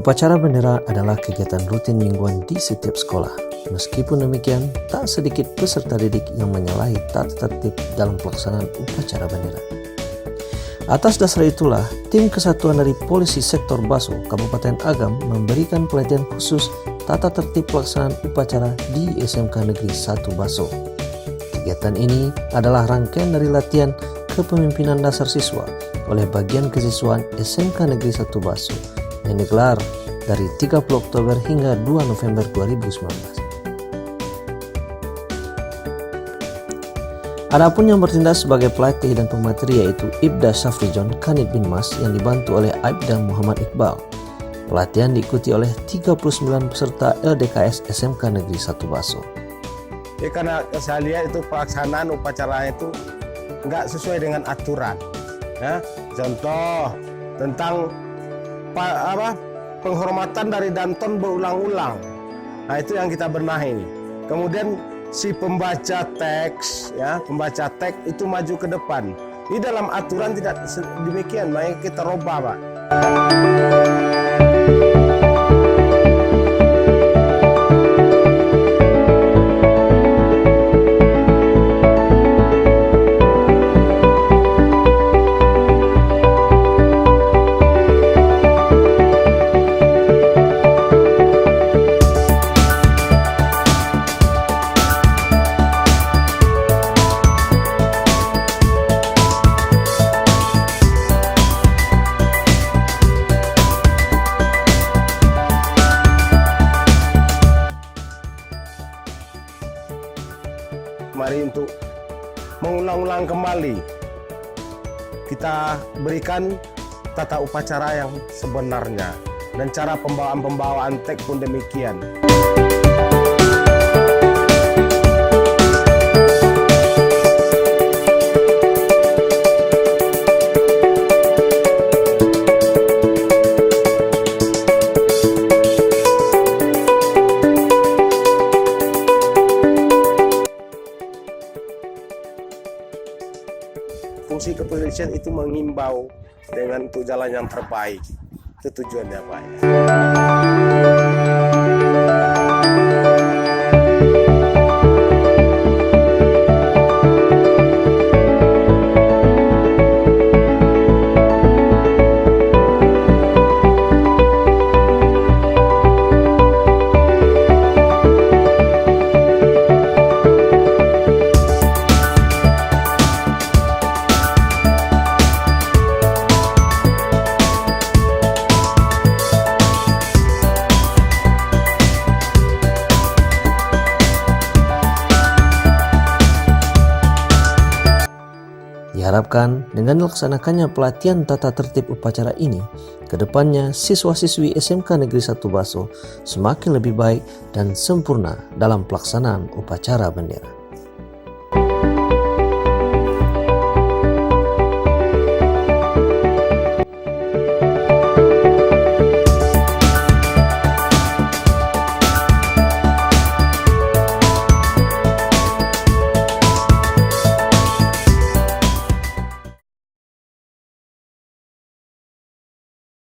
Upacara bendera adalah kegiatan rutin mingguan di setiap sekolah. Meskipun demikian, tak sedikit peserta didik yang menyalahi tata tertib dalam pelaksanaan upacara bendera. Atas dasar itulah, tim kesatuan dari Polisi Sektor Baso, Kabupaten Agam memberikan pelatihan khusus tata tertib pelaksanaan upacara di SMK Negeri 1 Baso. Kegiatan ini adalah rangkaian dari latihan kepemimpinan dasar siswa oleh bagian kesiswaan SMK Negeri 1 Baso yang digelar dari 30 Oktober hingga 2 November 2019. Adapun yang bertindak sebagai pelatih dan pemateri yaitu Ibda Syafrijon Kemendikbud yang dibantu oleh Aibda Muhammad Iqbal. Pelatihan diikuti oleh 39 peserta LDKS SMK Negeri 1 Baso. Ya, karena saya lihat itu pelaksanaan upacara itu nggak sesuai dengan aturan. Ya, contoh tentang penghormatan dari danton berulang-ulang. Nah, itu yang kita benahi ini. Kemudian si pembaca teks itu maju ke depan. Di dalam aturan tidak demikian, makanya kita robah, Pak. Mari untuk mengulang-ulang kembali, kita berikan tata upacara yang sebenarnya dan cara pembawaan teks pun demikian. Fungsi kepolisian itu mengimbau dengan untuk jalan yang terbaik. Itu tujuannya, Pak. Diharapkan dengan dilaksanakannya pelatihan tata tertib upacara ini, kedepannya siswa-siswi SMK Negeri 1 Baso semakin lebih baik dan sempurna dalam pelaksanaan upacara bendera.